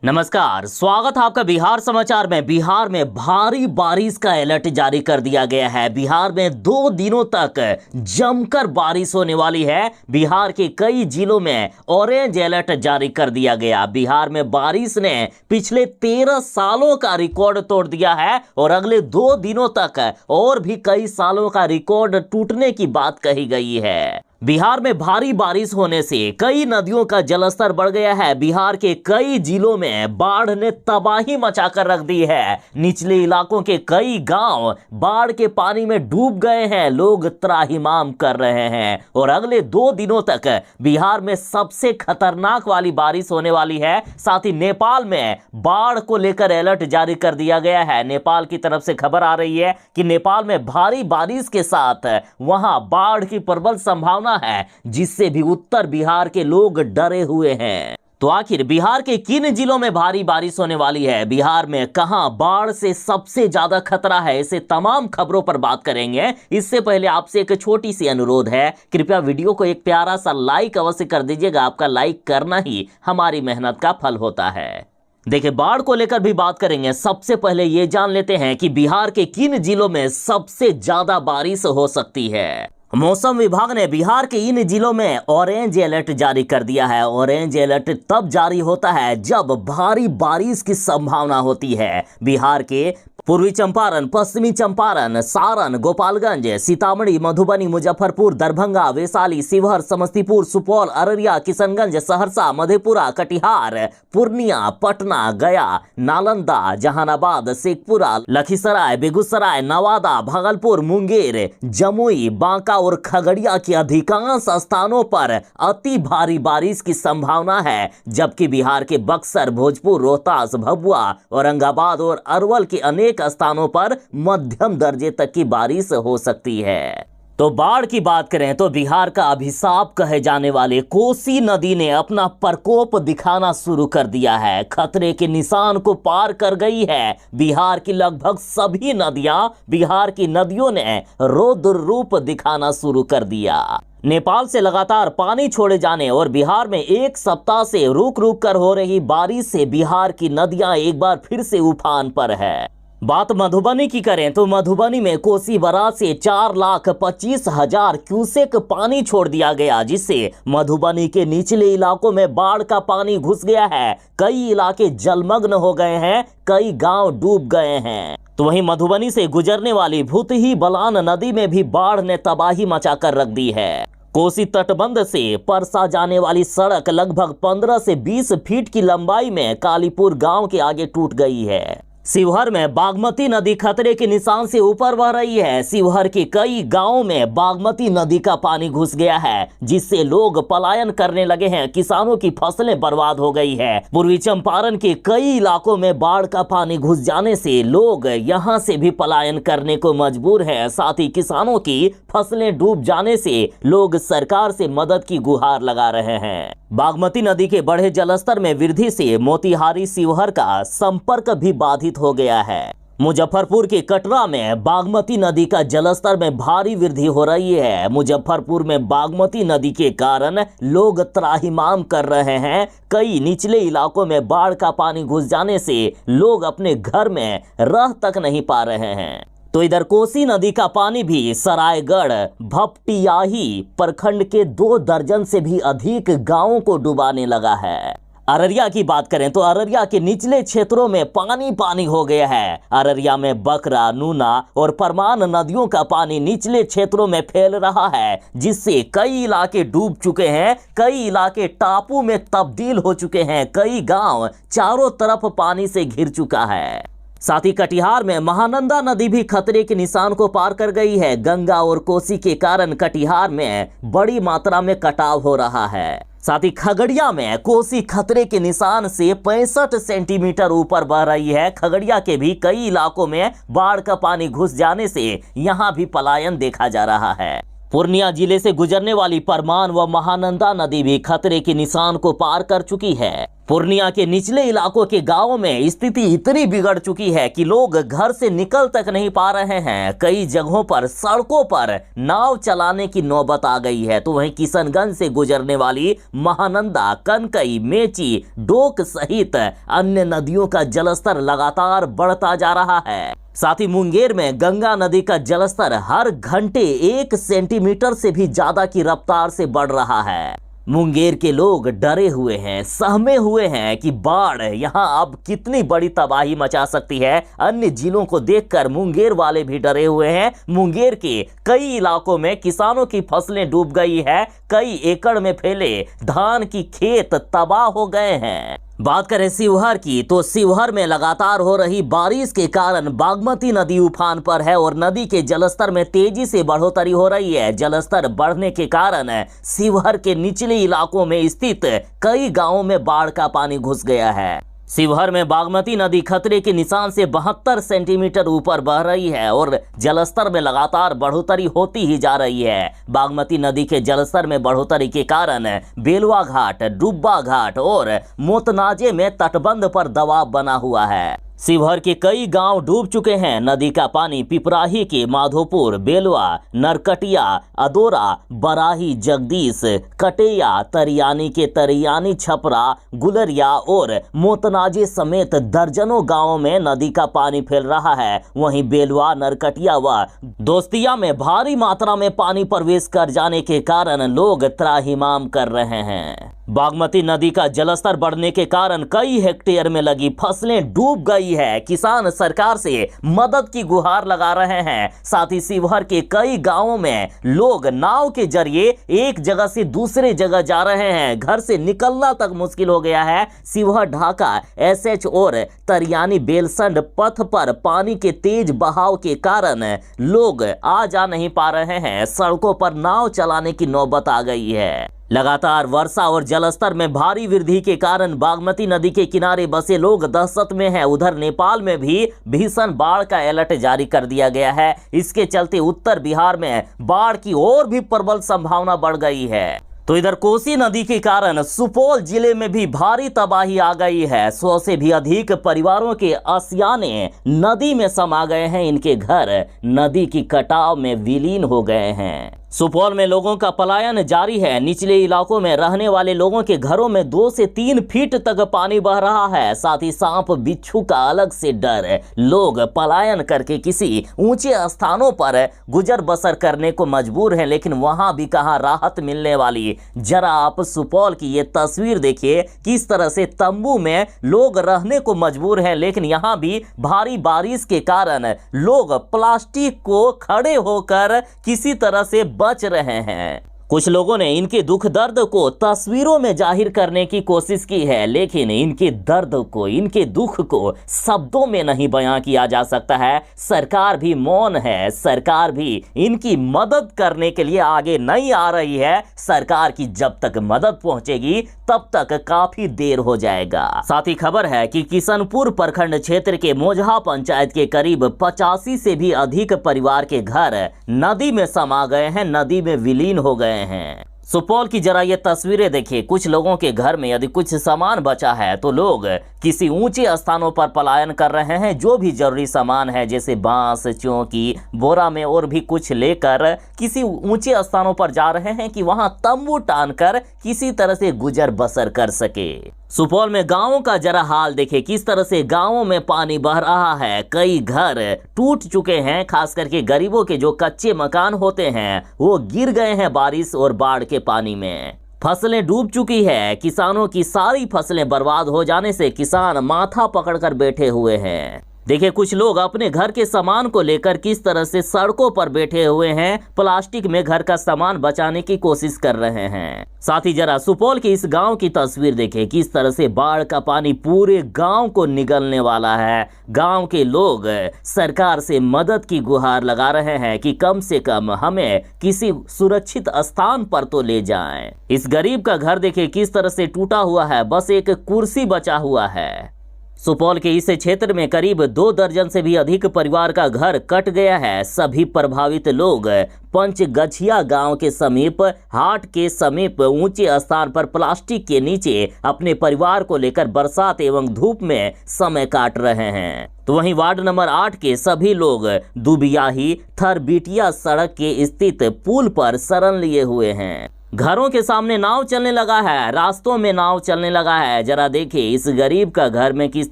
नमस्कार, स्वागत है आपका बिहार समाचार में। बिहार में भारी बारिश का अलर्ट जारी कर दिया गया है। बिहार में 2 दिनों तक जमकर बारिश होने वाली है। बिहार के कई जिलों में ऑरेंज अलर्ट जारी कर दिया गया। बिहार में बारिश ने पिछले 13 सालों का रिकॉर्ड तोड़ दिया है और अगले 2 दिनों तक और भी कई सालों का रिकॉर्ड टूटने की बात कही गई है। बिहार में भारी बारिश होने से कई नदियों का जलस्तर बढ़ गया है। बिहार के कई जिलों में बाढ़ ने तबाही मचाकर रख दी है। निचले इलाकों के कई गांव बाढ़ के पानी में डूब गए हैं। लोग त्राहिमाम कर रहे हैं और अगले 2 दिनों तक बिहार में सबसे खतरनाक वाली बारिश होने वाली है। साथ ही नेपाल में बाढ़ को लेकर अलर्ट जारी कर दिया गया है। नेपाल की तरफ से खबर आ रही है कि नेपाल में भारी बारिश के साथ वहां बाढ़ की प्रबल संभावना है, जिससे भी उत्तर बिहार के लोग डरे हुए हैं। तो आखिर बिहार के किन जिलों में भारी बारिश होने वाली है, बिहार में कहां बाढ़ से सबसे ज्यादा खतरा है, इसे तमाम खबरों पर बात करेंगे। इससे पहले आपसे एक छोटी सी अनुरोध है, कृपया वीडियो को एक प्यारा सा लाइक अवश्य कर दीजिएगा। आपका लाइक करना ही हमारी मेहनत का फल होता है। देखिए, बाढ़ को लेकर भी बात करेंगे। सबसे पहले ये जान लेते हैं कि बिहार के किन जिलों में सबसे ज्यादा बारिश हो सकती है। मौसम विभाग ने बिहार के इन जिलों में ऑरेंज अलर्ट जारी कर दिया है। ऑरेंज अलर्ट तब जारी होता है जब भारी बारिश की संभावना होती है। बिहार के पूर्वी चंपारण, पश्चिमी चंपारण, सारण, गोपालगंज, सीतामढ़ी, मधुबनी, मुजफ्फरपुर, दरभंगा, वैशाली, शिवहर, समस्तीपुर, सुपौल, अररिया, किशनगंज, सहरसा, मधेपुरा, कटिहार, पूर्णिया, पटना, गया, नालंदा, जहानाबाद, शेखपुरा, लखीसराय, बेगूसराय, नवादा, भागलपुर, मुंगेर, जमुई, बांका और खगड़िया के अधिकांश स्थानों पर अति भारी बारिश की संभावना है। जबकि बिहार के बक्सर, भोजपुर, रोहतास, भभुआ, औरंगाबाद और अरवल के अनेक स्थानों पर मध्यम दर्जे तक की बारिश हो सकती है। तो बाढ़ की बात करें तो बिहार का अभिशाप कहे जाने वाले कोसी नदी ने अपना प्रकोप दिखाना शुरू कर दिया है। खतरे के निशान को पार कर गई है। बिहार की लगभग सभी नदियां, बिहार की नदियों ने रौद्र रूप दिखाना शुरू कर दिया। नेपाल से लगातार पानी छोड़े जाने और बिहार में एक सप्ताह से रुक रुक कर हो रही बारिश से बिहार की नदियां एक बार फिर से उफान पर है। बात मधुबनी की करें तो मधुबनी में कोसी बराज से 4,25,000 क्यूसेक पानी छोड़ दिया गया, जिससे मधुबनी के निचले इलाकों में बाढ़ का पानी घुस गया है। कई इलाके जलमग्न हो गए हैं, कई गांव डूब गए हैं। तो वहीं मधुबनी से गुजरने वाली भूतही बलान नदी में भी बाढ़ ने तबाही मचाकर रख दी है। कोसी तटबंध से परसा जाने वाली सड़क लगभग 15 से 20 फीट की लंबाई में कालीपुर गांव के आगे टूट गई है। शिवहर में बागमती नदी खतरे के निशान से ऊपर बह रही है। शिवहर के कई गांवों में बागमती नदी का पानी घुस गया है, जिससे लोग पलायन करने लगे हैं। किसानों की फसलें बर्बाद हो गई है। पूर्वी चंपारण के कई इलाकों में बाढ़ का पानी घुस जाने से लोग यहां से भी पलायन करने को मजबूर है। साथ ही किसानों की फसलें डूब जाने से लोग सरकार से मदद की गुहार लगा रहे हैं। बागमती नदी के बढ़े जलस्तर में वृद्धि से मोतिहारी शिवहर का संपर्क भी बाधित हो गया है। मुजफ्फरपुर के कटरा में बागमती नदी का जलस्तर में भारी वृद्धि हो रही है। मुजफ्फरपुर में बागमती नदी के कारण लोग त्राहिमाम कर रहे हैं। कई निचले इलाकों में बाढ़ का पानी घुस जाने से लोग अपने घर में रह तक नहीं पा रहे हैं। तो इधर कोसी नदी का पानी भी सरायगढ़, भपटियाही प्रखंड के 2 दर्जन से भी अधिक गांवों को डुबाने लगा है। अररिया की बात करें तो अररिया के निचले क्षेत्रों में पानी पानी हो गया है। अररिया में बकरा, नूना और परमान नदियों का पानी निचले क्षेत्रों में फैल रहा है, जिससे कई इलाके डूब चुके हैं। कई इलाके टापू में तब्दील हो चुके हैं। कई गांव चारों तरफ पानी से घिर चुका है। साथ ही कटिहार में महानंदा नदी भी खतरे के निशान को पार कर गई है। गंगा और कोसी के कारण कटिहार में बड़ी मात्रा में कटाव हो रहा है। साथ ही खगड़िया में कोसी खतरे के निशान से 65 सेंटीमीटर ऊपर बह रही है। खगड़िया के भी कई इलाकों में बाढ़ का पानी घुस जाने से यहां भी पलायन देखा जा रहा है। पूर्णिया जिले से गुजरने वाली परमान व महानंदा नदी भी खतरे के निशान को पार कर चुकी है। पूर्णिया के निचले इलाकों के गांवों में स्थिति इतनी बिगड़ चुकी है कि लोग घर से निकल तक नहीं पा रहे हैं। कई जगहों पर सड़कों पर नाव चलाने की नौबत आ गई है। तो वहीं किशनगंज से गुजरने वाली महानंदा, कनकई, मेची, डोक सहित अन्य नदियों का जलस्तर लगातार बढ़ता जा रहा है। साथ ही मुंगेर में गंगा नदी का जलस्तर हर घंटे 1 सेंटीमीटर से भी ज्यादा की रफ्तार से बढ़ रहा है। मुंगेर के लोग डरे हुए हैं, सहमे हुए हैं कि बाढ़ यहां अब कितनी बड़ी तबाही मचा सकती है। अन्य जिलों को देखकर मुंगेर वाले भी डरे हुए हैं। मुंगेर के कई इलाकों में किसानों की फसलें डूब गई है। कई एकड़ में फैले धान की खेत तबाह हो गए हैं। बात करें शिवहर की, तो शिवहर में लगातार हो रही बारिश के कारण बागमती नदी उफान पर है और नदी के जलस्तर में तेजी से बढ़ोतरी हो रही है। जलस्तर बढ़ने के कारण शिवहर के निचले इलाकों में स्थित कई गांवों में बाढ़ का पानी घुस गया है। शिवहर में बागमती नदी खतरे के निशान से 72 सेंटीमीटर ऊपर बह रही है और जलस्तर में लगातार बढ़ोतरी होती ही जा रही है। बागमती नदी के जलस्तर में बढ़ोतरी के कारण बेलवा घाट, डुब्बा घाट और मोतनाजे में तटबंध पर दबाव बना हुआ है। शिवहर के कई गांव डूब चुके हैं। नदी का पानी पिपराही के माधोपुर, बेलवा, नरकटिया, अदोरा, बराही, जगदीश, कटेया, तरियानी के तरियानी, छपरा, गुलरिया और मोतनाजे समेत दर्जनों गांवों में नदी का पानी फैल रहा है। वहीं बेलवा, नरकटिया व दोस्तिया में भारी मात्रा में पानी प्रवेश कर जाने के कारण लोग त्राहिमाम कर रहे हैं। बागमती नदी का जलस्तर बढ़ने के कारण कई हेक्टेयर में लगी फसलें डूब गई है। किसान सरकार से मदद की गुहार लगा रहे हैं। साथ ही शिवहर के कई गांवों में लोग नाव के जरिए एक जगह से दूसरे जगह जा रहे हैं। घर से निकलना तक मुश्किल हो गया है। शिवहर ढाका एसएच और तरियानी बेलसंड पथ पर पानी के तेज बहाव के कारण लोग आ जा नहीं पा रहे हैं। सड़कों पर नाव चलाने की नौबत आ गई है। लगातार वर्षा और जलस्तर में भारी वृद्धि के कारण बागमती नदी के किनारे बसे लोग दहशत में हैं। उधर नेपाल में भी भीषण बाढ़ का अलर्ट जारी कर दिया गया है। इसके चलते उत्तर बिहार में बाढ़ की और भी प्रबल संभावना बढ़ गई है। तो इधर कोसी नदी के कारण सुपौल जिले में भी भारी तबाही आ गई है। 100 से भी अधिक परिवारों के आसियाने नदी में समा गए हैं। इनके घर नदी की कटाव में विलीन हो गए हैं। सुपौल में लोगों का पलायन जारी है। निचले इलाकों में रहने वाले लोगों के घरों में 2 से 3 फीट तक पानी बह रहा है। साथ ही सांप बिच्छू का अलग से डर। लोग पलायन करके किसी ऊंचे स्थानों पर गुजर बसर करने को मजबूर हैं, लेकिन वहां भी कहां राहत मिलने वाली। जरा आप सुपौल की ये तस्वीर देखिए, किस तरह से तंबू में लोग रहने को मजबूर हैं, लेकिन यहां भी भारी बारिश के कारण लोग प्लास्टिक को खड़े होकर किसी तरह से बच रहे हैं। कुछ लोगों ने इनके दुख दर्द को तस्वीरों में जाहिर करने की कोशिश की है, लेकिन इनके दर्द को, इनके दुख को शब्दों में नहीं बयां किया जा सकता है। सरकार भी मौन है। सरकार भी इनकी मदद करने के लिए आगे नहीं आ रही है। सरकार की जब तक मदद पहुंचेगी तब तक काफी देर हो जाएगा। साथ ही खबर है कि किशनपुर प्रखंड क्षेत्र के मोजहा पंचायत के करीब 85 से भी अधिक परिवार के घर नदी में समा गए हैं, नदी में विलीन हो गए हैं। सुपौल की जरा ये तस्वीरें देखिए। कुछ लोगों के घर में यदि कुछ सामान बचा है तो लोग किसी ऊंचे स्थानों पर पलायन कर रहे हैं। जो भी जरूरी सामान है जैसे बांस, चौकी, बोरा में और भी कुछ लेकर किसी ऊंचे स्थानों पर जा रहे हैं कि वहां तंबू टानकर किसी तरह से गुजर बसर कर सके। सुपौल में गांवों का जरा हाल देखें, किस तरह से गांवों में पानी बह रहा है। कई घर टूट चुके हैं। खास करके गरीबों के जो कच्चे मकान होते हैं वो गिर गए हैं बारिश और बाढ़ के पानी में। फसलें डूब चुकी है। किसानों की सारी फसलें बर्बाद हो जाने से किसान माथा पकड़कर बैठे हुए हैं। देखिए, कुछ लोग अपने घर के सामान को लेकर किस तरह से सड़कों पर बैठे हुए हैं, प्लास्टिक में घर का सामान बचाने की कोशिश कर रहे हैं। साथ ही जरा सुपौल के इस गांव की तस्वीर देखें, किस तरह से बाढ़ का पानी पूरे गांव को निगलने वाला है। गांव के लोग सरकार से मदद की गुहार लगा रहे हैं कि कम से कम हमें किसी सुरक्षित स्थान पर तो ले जाएं। इस गरीब का घर देखिए किस तरह से टूटा हुआ है, बस एक कुर्सी बचा हुआ है। सुपौल के इस क्षेत्र में करीब 2 दर्जन से भी अधिक परिवार का घर कट गया है। सभी प्रभावित लोग पंचगछिया गांव के समीप हाट के समीप ऊंचे स्थान पर प्लास्टिक के नीचे अपने परिवार को लेकर बरसात एवं धूप में समय काट रहे हैं। तो वहीं वार्ड नंबर 8 के सभी लोग दुबियाही थरबिटिया सड़क के स्थित पुल पर शरण लिए हुए हैं। घरों के सामने नाव चलने लगा है, रास्तों में नाव चलने लगा है। जरा देखिए इस गरीब का घर में किस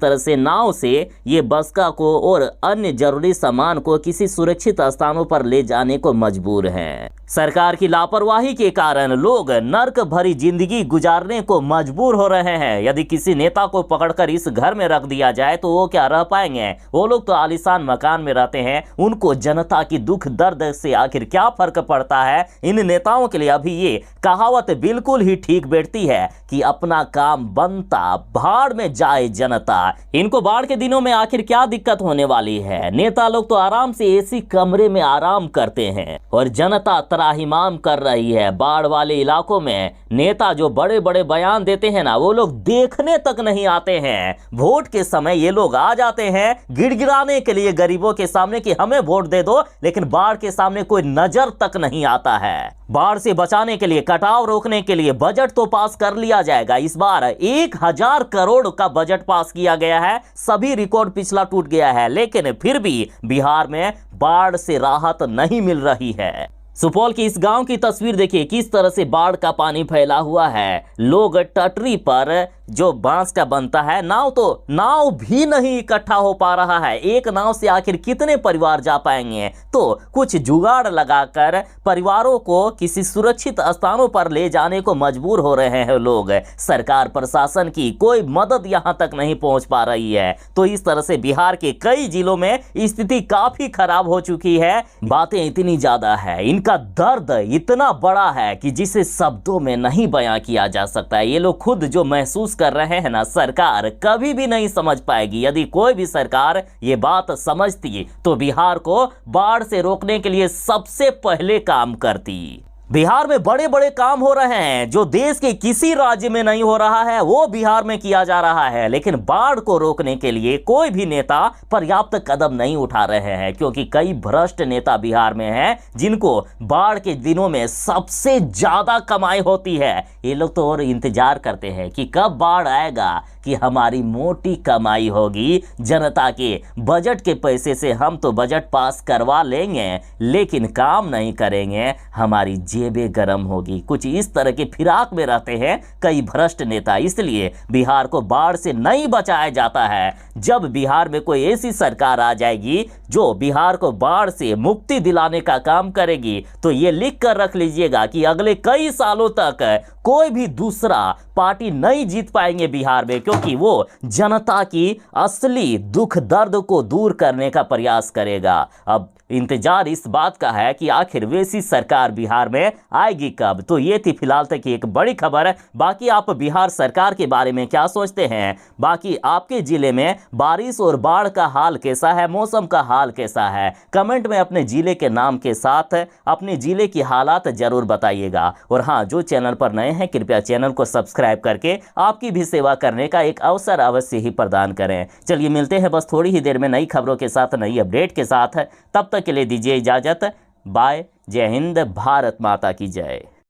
तरह से नाव से ये बस्का को और अन्य जरूरी सामान को किसी सुरक्षित स्थानों पर ले जाने को मजबूर हैं। सरकार की लापरवाही के कारण लोग नर्क भरी जिंदगी गुजारने को मजबूर हो रहे हैं। यदि किसी नेता को पकड़कर इस घर में रख दिया जाए तो वो क्या रह पाएंगे? वो लोग तो आलीशान मकान में रहते हैं, उनको जनता की दुख दर्द से आखिर क्या फर्क पड़ता है? इन नेताओं के लिए अभी ये कहावत बिल्कुल ही ठीक बैठती है कि अपना काम बनता, भाड़ में जाए जनता। इनको बाढ़ के दिनों में आखिर क्या दिक्कत होने वाली है? नेता लोग तो आराम से एसी कमरे में आराम करते हैं और जनता त्राहिमाम कर रही है। बाढ़ वाले इलाकों में नेता जो बड़े बड़े बयान देते हैं ना, वो लोग देखने तक नहीं आते हैं। वोट के समय ये लोग आ जाते हैं गिड़गिड़ाने के लिए गरीबों के सामने कि हमें वोट दे दो, लेकिन बाढ़ के सामने कोई नजर तक नहीं आता है। बाढ़ से बचाने के लिए, कटाव रोकने के लिए बजट तो पास कर लिया जाएगा। इस बार 1000 करोड़ का बजट पास किया गया है। सभी रिकॉर्ड पिछला टूट गया है, लेकिन फिर भी बिहार में बाढ़ से राहत नहीं मिल रही है। सुपौल के इस गांव की तस्वीर देखिए, किस तरह से बाढ़ का पानी फैला हुआ है। लोग टटरी पर जो बांस का बनता है नाव भी नहीं इकट्ठा हो पा रहा है। एक नाव से आखिर कितने परिवार जा पाएंगे? तो कुछ जुगाड़ लगाकर परिवारों को किसी सुरक्षित स्थानों पर ले जाने को मजबूर हो रहे हैं लोग। सरकार प्रशासन की कोई मदद यहां तक नहीं पहुंच पा रही है। तो इस तरह से बिहार के कई जिलों में स्थिति काफी खराब हो चुकी है। बातें इतनी ज्यादा है, इनका दर्द इतना बड़ा है कि जिसे शब्दों में नहीं बयां किया जा सकता है। ये लोग खुद जो महसूस कर रहे हैं ना, सरकार कभी भी नहीं समझ पाएगी। यदि कोई भी सरकार ये बात समझती तो बिहार को बाढ़ से रोकने के लिए सबसे पहले काम करती। बिहार में बड़े बड़े काम हो रहे हैं जो देश के किसी राज्य में नहीं हो रहा है, वो बिहार में किया जा रहा है। लेकिन बाढ़ को रोकने के लिए कोई भी नेता पर्याप्त कदम नहीं उठा रहे हैं, क्योंकि कई भ्रष्ट नेता बिहार में हैं जिनको बाढ़ के दिनों में सबसे ज्यादा कमाई होती है। ये लोग तो और इंतजार करते हैं कि कब बाढ़ आएगा कि हमारी मोटी कमाई होगी। जनता के बजट के पैसे से हम तो बजट पास करवा लेंगे, लेकिन काम नहीं करेंगे, हमारी जेबें गर्म होगी। कुछ इस तरह के फिराक में रहते हैं कई भ्रष्ट नेता। इसलिए बिहार को बाढ़ से नहीं बचाया जाता है। जब बिहार में कोई ऐसी सरकार आ जाएगी जो बिहार को बाढ़ से मुक्ति दिलाने का काम करेगी, तो ये लिख कर रख लीजिएगा कि अगले कई सालों तक कोई भी दूसरा पार्टी नहीं जीत पाएंगे बिहार में, क्योंकि वो जनता की असली दुख दर्द को दूर करने का प्रयास करेगा। अब इंतजार इस बात का है कि आखिर वैसी सरकार बिहार में आएगी कब। तो ये थी फिलहाल तक एक बड़ी खबर। बाकी आप बिहार सरकार के बारे में क्या सोचते हैं? बाकी आपके जिले में बारिश और बाढ़ का हाल कैसा है, मौसम का हाल कैसा है? कमेंट में अपने जिले के नाम के साथ अपने जिले की हालात जरूर बताइएगा। और हाँ, जो चैनल पर नए हैं कृपया चैनल को सब्सक्राइब करके आपकी भी सेवा करने का एक अवसर अवश्य ही प्रदान करें। चलिए मिलते हैं बस थोड़ी ही देर में नई खबरों के साथ, नई अपडेट के साथ। तब तक के लिए दीजिए इजाजत। बाय। जय हिंद, भारत माता की जय।